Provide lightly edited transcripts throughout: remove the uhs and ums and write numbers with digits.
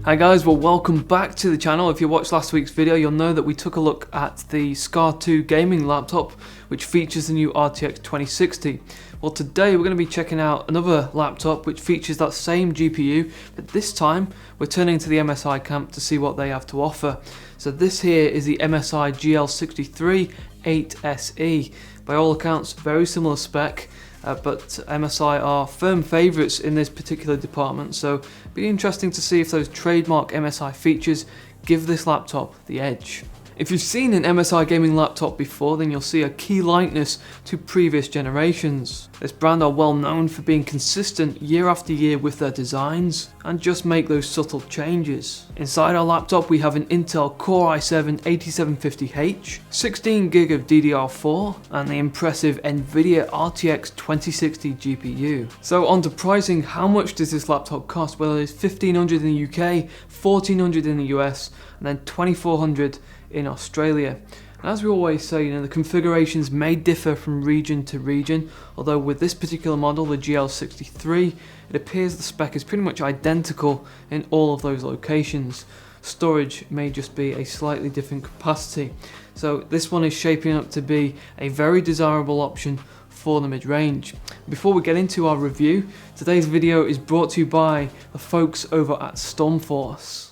Hi guys, well welcome back to the channel. If you watched last week's video, you'll know that we took a look at the SCAR 2 gaming laptop, which features the new RTX 2060. Well, today we're going to be checking out another laptop which features that same GPU, but this time we're turning to the MSI camp to see what they have to offer. So this here is the MSI GL63 8SE. By all accounts, very similar spec. But MSI are firm favourites in this particular department, so it'll be interesting to see if those trademark MSI features give this laptop the edge. If you've seen an MSI gaming laptop before, then you'll see a key likeness to previous generations. This brand are well known for being consistent year after year with their designs and just make those subtle changes. Inside our laptop we have an Intel Core i7-8750H, 16GB of DDR4 and the impressive NVIDIA RTX 2060 GPU. So on to pricing, how much does this laptop cost? Well, it's $1,500 in the UK, $1,400 in the US and then $2,400 in Australia. And as we always say, the configurations may differ from region to region, although with this particular model, the GL63, it appears the spec is pretty much identical in all of those locations. Storage may just be a slightly different capacity. So this one is shaping up to be a very desirable option for the mid-range. Before we get into our review, today's video is brought to you by the folks over at Stormforce.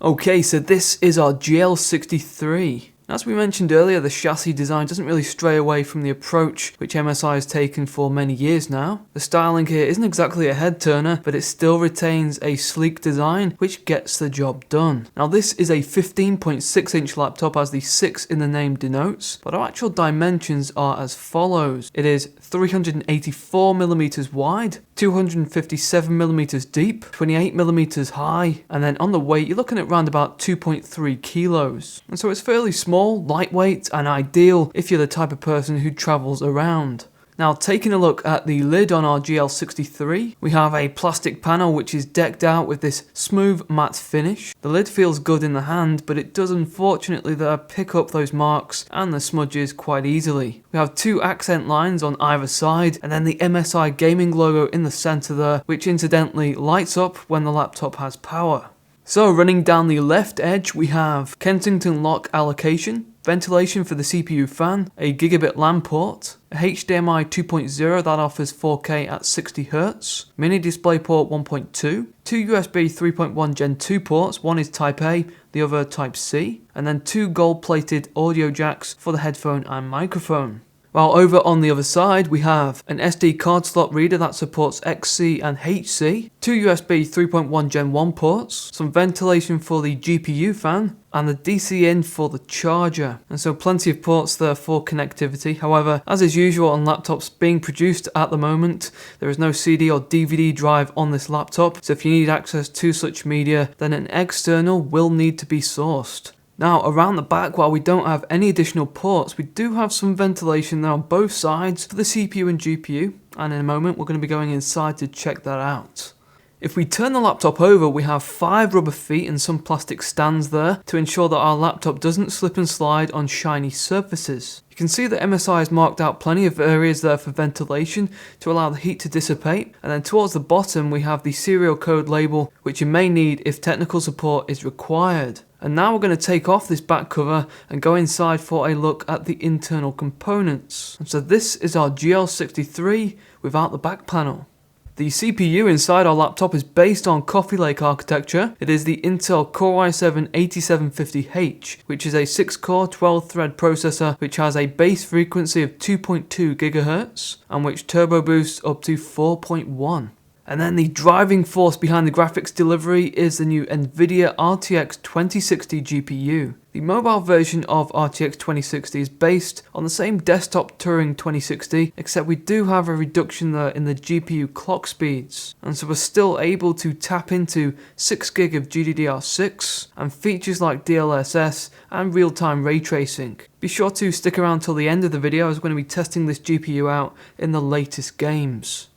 Okay, so this is our GL63. As we mentioned earlier, the chassis design doesn't really stray away from the approach which MSI has taken for many years now. The styling here isn't exactly a head turner, but it still retains a sleek design which gets the job done. Now this is a 15.6 inch laptop, as the 6 in the name denotes, but our actual dimensions are as follows. It is 384mm wide, 257mm deep, 28mm high, and then on the weight you're looking at around about 2.3 kilos. And so it's fairly small, lightweight, and ideal if you're the type of person who travels around. Now, taking a look at the lid on our GL63, we have a plastic panel which is decked out with this smooth matte finish. The lid feels good in the hand, but it does unfortunately pick up those marks and the smudges quite easily. We have two accent lines on either side, and then the MSI gaming logo in the center there, which incidentally lights up when the laptop has power. So running down the left edge, we have Kensington lock allocation, ventilation for the CPU fan, a gigabit LAN port, a HDMI 2.0 that offers 4K at 60Hz, mini DisplayPort 1.2, two USB 3.1 Gen 2 ports, one is Type A, the other Type C, and then two gold-plated audio jacks for the headphone and microphone. While over on the other side, we have an SD card slot reader that supports XC and HC, two USB 3.1 Gen 1 ports, some ventilation for the GPU fan, and the DC in for the charger. And so plenty of ports there for connectivity. However, as is usual on laptops being produced at the moment, there is no CD or DVD drive on this laptop, so if you need access to such media, then an external will need to be sourced. Now, around the back, while we don't have any additional ports, we do have some ventilation there on both sides for the CPU and GPU, and in a moment we're going to be going inside to check that out. If we turn the laptop over, we have 5 rubber feet and some plastic stands there to ensure that our laptop doesn't slip and slide on shiny surfaces. You can see that MSI has marked out plenty of areas there for ventilation to allow the heat to dissipate, and then towards the bottom we have the serial code label, which you may need if technical support is required. And now we're going to take off this back cover and go inside for a look at the internal components. And so this is our GL63 without the back panel. The CPU inside our laptop is based on Coffee Lake architecture. It is the Intel Core i7-8750H, which is a 6-core, 12-thread processor which has a base frequency of 2.2 GHz and which turbo boosts up to 4.1. And then the driving force behind the graphics delivery is the new NVIDIA RTX 2060 GPU. The mobile version of RTX 2060 is based on the same desktop Turing 2060, except we do have a reduction there in the GPU clock speeds. And so we're still able to tap into 6GB of GDDR6 and features like DLSS and real-time ray tracing. Be sure to stick around till the end of the video as we're going to be testing this GPU out in the latest games.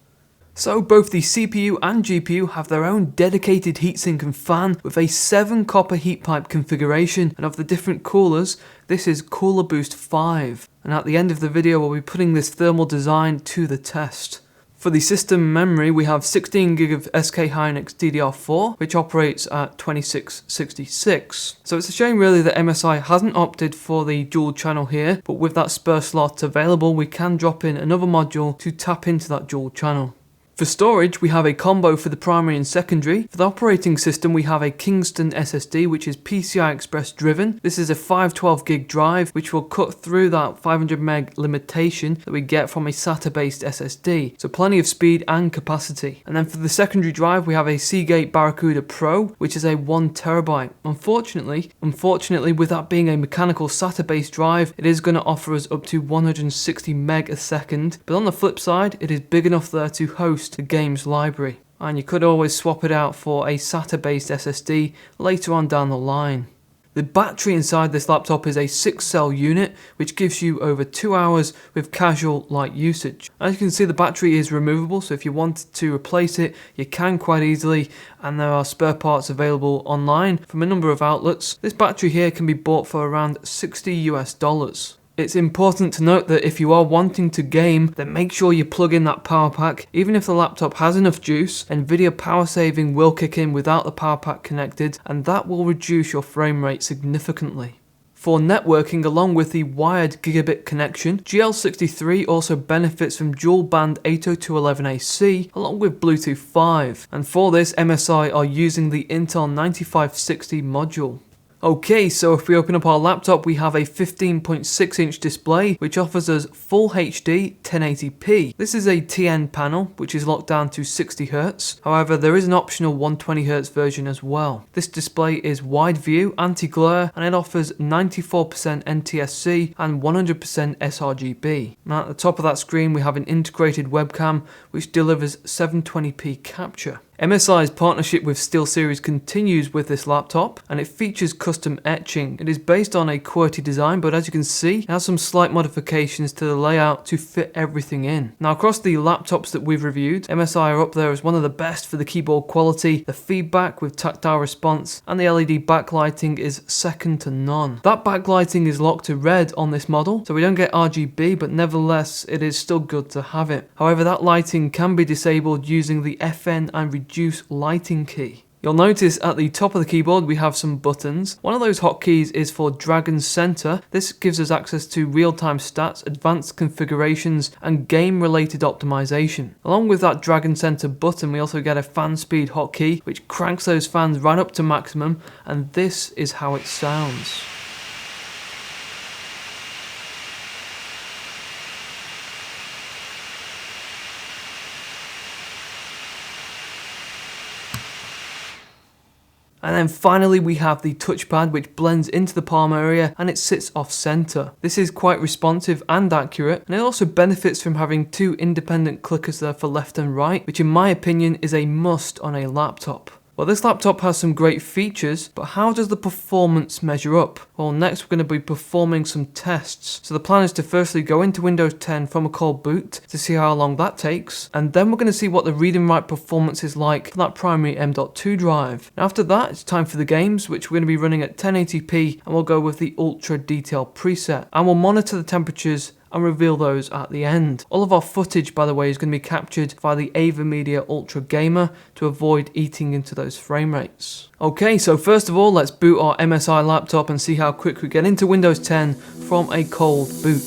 So both the CPU and GPU have their own dedicated heatsink and fan with a 7 copper heat pipe configuration, and of the different coolers, this is Cooler Boost 5. And at the end of the video we'll be putting this thermal design to the test. For the system memory we have 16GB of SK Hynix DDR4 which operates at 2666. So it's a shame really that MSI hasn't opted for the dual channel here, but with that spare slot available we can drop in another module to tap into that dual channel. For storage, we have a combo for the primary and secondary. For the operating system, we have a Kingston SSD, which is PCI Express driven. This is a 512GB drive, which will cut through that 500 meg limitation that we get from a SATA-based SSD. So plenty of speed and capacity. And then for the secondary drive, we have a Seagate Barracuda Pro, which is a 1TB. Unfortunately, with that being a mechanical SATA-based drive, it is going to offer us up to 160 meg a second. But on the flip side, it is big enough there to host the games library, and you could always swap it out for a SATA based SSD later on down the line. The battery inside this laptop is a 6-cell unit which gives you over 2 hours with casual light usage. As you can see, the battery is removable, so if you wanted to replace it you can quite easily, and there are spare parts available online from a number of outlets. This battery here can be bought for around $60 US. It's important to note that if you are wanting to game, then make sure you plug in that power pack. Even if the laptop has enough juice, NVIDIA power saving will kick in without the power pack connected, and that will reduce your frame rate significantly. For networking, along with the wired gigabit connection, GL63 also benefits from dual band 802.11ac along with Bluetooth 5, and for this MSI are using the Intel 9560 module. Okay, so if we open up our laptop, we have a 15.6 inch display which offers us full HD 1080p. This is a TN panel which is locked down to 60Hz. However, there is an optional 120Hz version as well. This display is wide view, anti-glare, and it offers 94% NTSC and 100% sRGB. Now at the top of that screen we have an integrated webcam which delivers 720p capture. MSI's partnership with SteelSeries continues with this laptop, and it features custom etching. It is based on a QWERTY design, but as you can see, it has some slight modifications to the layout to fit everything in. Now across the laptops that we've reviewed, MSI are up there as one of the best for the keyboard quality, the feedback with tactile response, and the LED backlighting is second to none. That backlighting is locked to red on this model, so we don't get RGB, but nevertheless it is still good to have it. However, that lighting can be disabled using the FN and reduce lighting key. You'll notice at the top of the keyboard we have some buttons. One of those hotkeys is for drag and center. This gives us access to real-time stats, advanced configurations, and game-related optimization. Along with that drag and center button, we also get a fan speed hotkey, which cranks those fans right up to maximum, and this is how it sounds. And then finally we have the touchpad which blends into the palm area and it sits off center. This is quite responsive and accurate, and it also benefits from having two independent clickers there for left and right, which in my opinion is a must on a laptop. Well, this laptop has some great features, but how does the performance measure up? Well, next we're going to be performing some tests. So the plan is to firstly go into Windows 10 from a cold boot to see how long that takes, and then we're going to see what the read and write performance is like for that primary M.2 drive. And after that, it's time for the games, which we're going to be running at 1080p, and we'll go with the ultra detail preset, and we'll monitor the temperatures and reveal those at the end. All of our footage, by the way, is going to be captured via the AVerMedia Ultra Gamer to avoid eating into those frame rates. Okay, so first of all, let's boot our MSI laptop and see how quick we get into Windows 10 from a cold boot.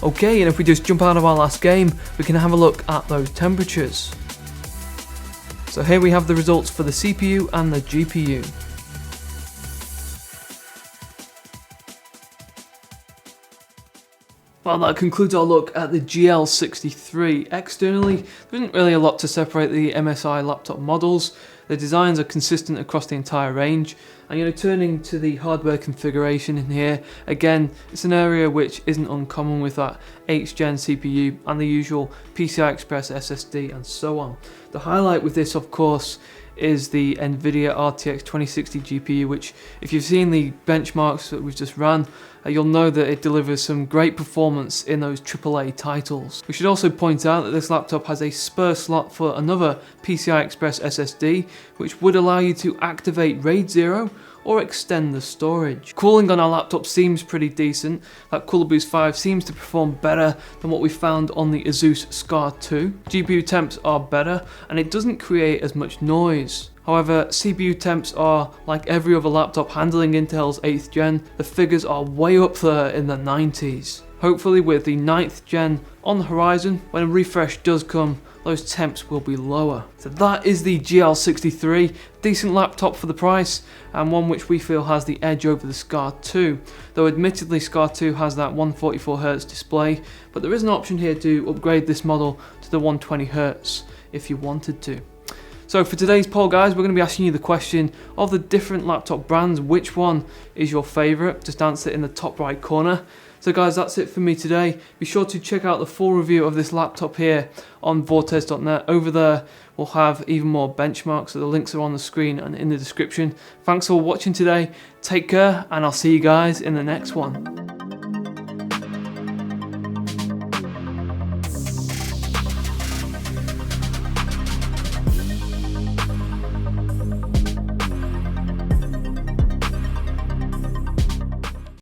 Okay, and if we just jump out of our last game, we can have a look at those temperatures. So here we have the results for the CPU and the GPU. Well, that concludes our look at the GL63. Externally, there isn't really a lot to separate the MSI laptop models. The designs are consistent across the entire range, and turning to the hardware configuration in here, again, it's an area which isn't uncommon with that 8th gen CPU and the usual PCI Express SSD and so on. The highlight with this, of course, is the NVIDIA RTX 2060 GPU, which, if you've seen the benchmarks that we've just ran, you'll know that it delivers some great performance in those AAA titles. We should also point out that this laptop has a spare slot for another PCI Express SSD, which would allow you to activate RAID 0 or extend the storage. Cooling on our laptop seems pretty decent. That Cooler Boost 5 seems to perform better than what we found on the Asus Scar 2. GPU temps are better, and it doesn't create as much noise. However, CPU temps are, like every other laptop handling Intel's 8th gen, the figures are way up there in the 90s. Hopefully with the 9th gen on the horizon, when a refresh does come, those temps will be lower. So that is the GL63, decent laptop for the price, and one which we feel has the edge over the Scar 2. Though admittedly Scar 2 has that 144Hz display, but there is an option here to upgrade this model to the 120Hz if you wanted to. So for today's poll, guys, we're going to be asking you the question of the different laptop brands, which one is your favourite? Just answer it in the top right corner. So guys, that's it for me today. Be sure to check out the full review of this laptop here on Vortez.net. Over there, we'll have even more benchmarks, so the links are on the screen and in the description. Thanks for watching today. Take care, and I'll see you guys in the next one.